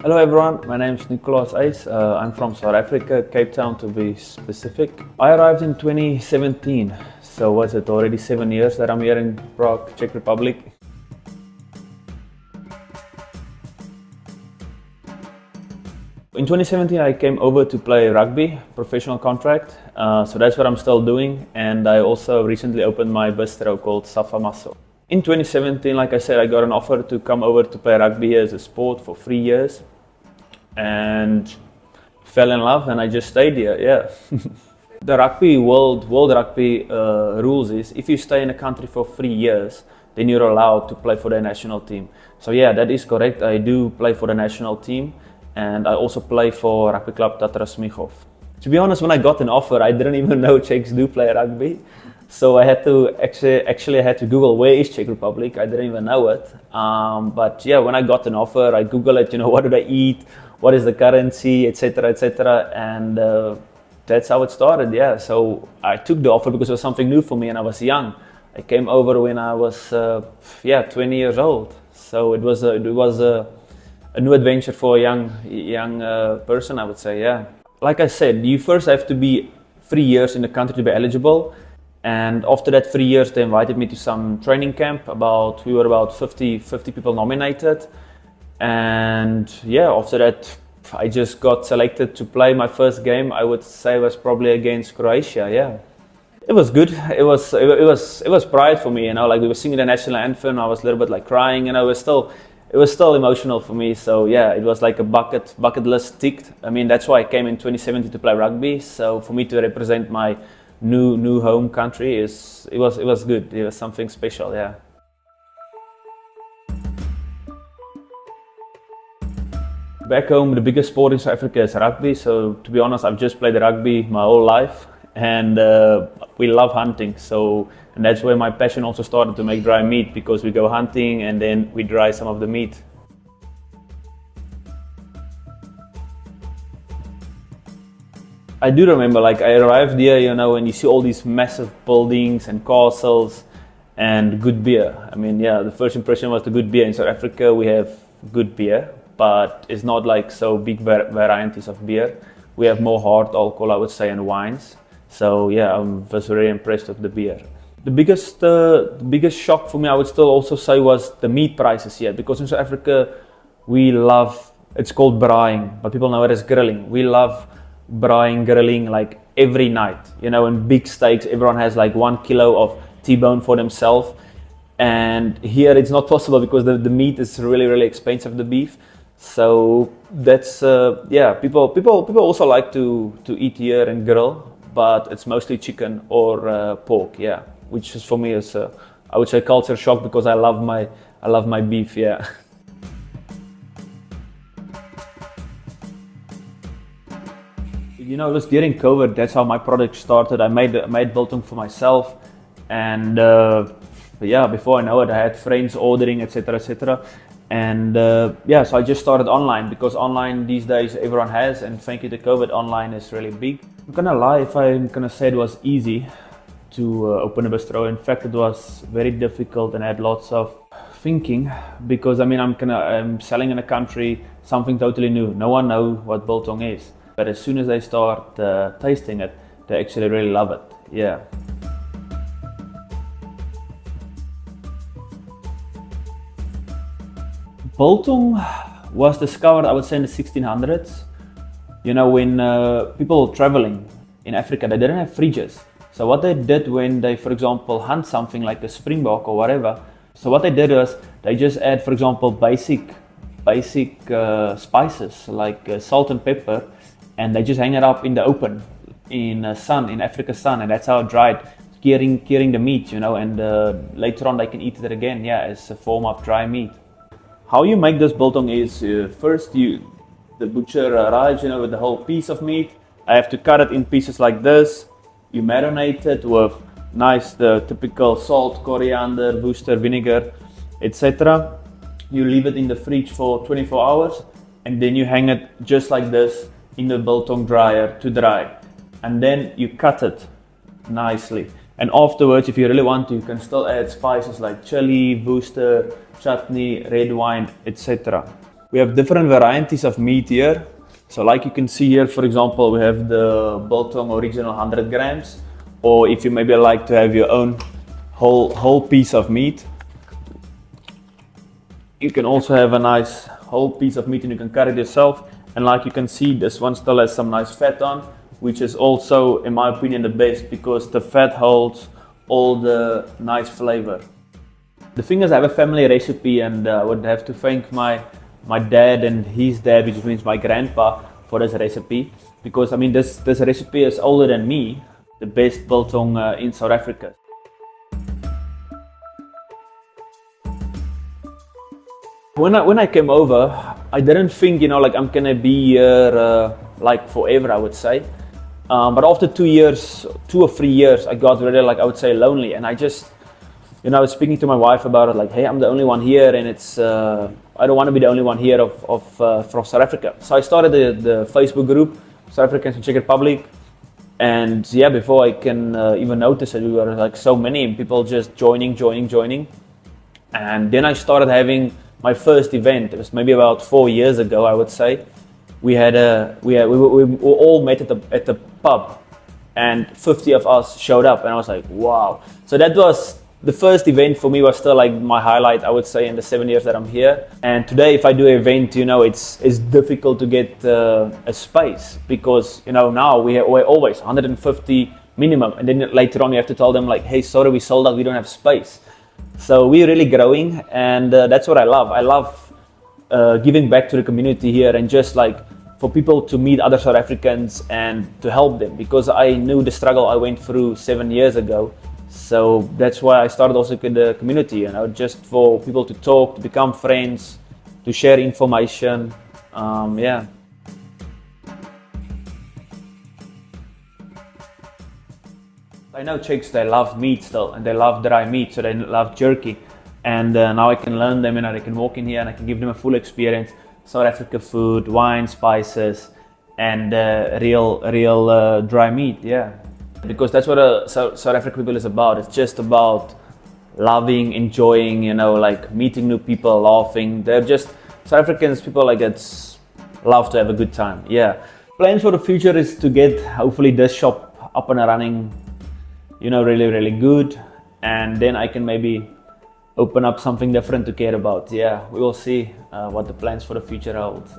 Hello everyone, my name is Nicolaas Uys. I'm from South Africa, Cape Town to be specific. I arrived in 2017, so was it already 7 years that I'm here in Prague, Czech Republic. In 2017 I came over to play rugby, professional contract, so that's what I'm still doing, and I also recently opened my bistro called Safa Maso. In 2017, like I said, I got an offer to come over to play rugby as a sport for 3 years and fell in love, and I just stayed here, yeah. The rugby, world rugby rules is if you stay in a country for 3 years, then you're allowed to play for the national team. So yeah, that is correct. I do play for the national team, and I also play for rugby club Tatra Smíchov. To be honest, when I got an offer, I didn't even know Czechs do play rugby. So I had to actually I had to Google where is Czech Republic. I didn't even know it. But yeah, when I got an offer, I Googled it. What do they eat? What is the currency, etc., etc. And that's how it started. Yeah. So I took the offer because it was something new for me, and I was young. I came over when I was 20 years old. So it was a new adventure for a young person, I would say. Yeah. Like I said, you first have to be 3 years in the country to be eligible. And after that 3 years, they invited me to some training camp. We were about 50 people nominated. And yeah, after that, I just got selected to play my first game. I would say was probably against Croatia. Yeah, it was good. It was pride for me. Like we were singing the national anthem. I was a little bit like crying, and it was still emotional for me. So yeah, it was like a bucket list ticked. I mean, that's why I came in 2017 to play rugby. So for me to represent my new home country it was good. It was something special. Yeah. Back home, the biggest sport in South Africa is rugby. So to be honest, I've just played rugby my whole life, and we love hunting. And that's where my passion also started to make dry meat, because we go hunting and then we dry some of the meat. I do remember, like I arrived here, and you see all these massive buildings and castles and good beer. I mean, yeah, the first impression was the good beer. In South Africa, we have good beer, but it's not like so big varieties of beer. We have more hard alcohol, I would say, and wines. So yeah, I was very impressed with the beer. The biggest shock for me, I would still also say, was the meat prices here, because in South Africa, it's called braaiing, but people know it as grilling. We love braaiing, grilling like every night, and big steaks. Everyone has like 1 kilo of T-bone for themselves. And here it's not possible because the meat is really, really expensive, the beef. So that's, people also like to eat here and grill, but it's mostly chicken or pork, yeah. Which is for me is, I would say, culture shock, because I love my beef, yeah. It was during COVID. That's how my project started. I made biltong for myself, and before I know it, I had friends ordering, etc., etc. And so I just started online, because online these days everyone has, and thank you to COVID, online is really big. I'm gonna lie if I'm gonna say it was easy to open a bistro. In fact, it was very difficult, and I had lots of thinking, because I mean I'm selling in a country something totally new. No one knows what biltong is. But as soon as they start tasting it, they actually really love it, yeah. Biltong was discovered, I would say, in the 1600s. When people were traveling in Africa, they didn't have fridges. So what they did when they, for example, hunt something like a springbok or whatever, so what they did was they just add, for example, basic spices like salt and pepper, and they just hang it up in the open, in Africa's sun, and that's how it dried, curing the meat, and later on they can eat it again, yeah, as a form of dry meat. How you make this biltong is, first the butcher arrives, with the whole piece of meat. I have to cut it in pieces like this. You marinate it with the typical salt, coriander, Worcester vinegar, etc. You leave it in the fridge for 24 hours, and then you hang it just like this in the biltong dryer to dry, and then you cut it nicely. And afterwards, if you really want to, you can still add spices like chili, Worcester, chutney, red wine, etc. We have different varieties of meat here. So like you can see here, for example, we have the biltong original 100 grams, or if you maybe like to have your own whole piece of meat, you can also have a nice whole piece of meat and you can cut it yourself. And like you can see, this one still has some nice fat on, which is also, in my opinion, the best because the fat holds all the nice flavor. The thing is, I have a family recipe, and I would have to thank my dad and his dad, which means my grandpa, for this recipe, because I mean this recipe is older than me, the best biltong in South Africa. When I came over, I didn't think, you know, like I'm gonna be here like forever, I would say. But after 2 or 3 years, I got really, like, I would say, lonely, and I just, you know, I was speaking to my wife about it, like, hey, I'm the only one here, and it's I don't want to be the only one here from South Africa. So I started the Facebook group, South Africans in Czech Republic, and yeah, before I can even notice it, we were like so many people just joining, and then I started having my first event. It was maybe about 4 years ago, I would say. We all met at the pub, and 50 of us showed up, and I was like, wow. So that was the first event for me, was still like my highlight, I would say, in the 7 years that I'm here. And today, if I do an event, you know, it's difficult to get a space, because, you know, now we're always 150 minimum, and then later on you have to tell them like, hey, sorry, we sold out, we don't have space. So we're really growing, and that's what I love. I love giving back to the community here, and just like for people to meet other South Africans and to help them, because I knew the struggle I went through 7 years ago. So that's why I started also in the community, you know, just for people to talk, to become friends, to share information. Yeah. I know Czechs, they love meat still, and they love dry meat, so they love jerky. And now I can learn them, and I can walk in here and I can give them a full experience. South Africa food, wine, spices, and real dry meat, yeah. Because that's what South African people is about. It's just about loving, enjoying, you know, like meeting new people, laughing. They're just, South Africans, people like that, love to have a good time, yeah. Plans for the future is to get, hopefully, this shop up and running, you know, really good. And then I can maybe open up something different to care about. Yeah, we will see what the plans for the future hold.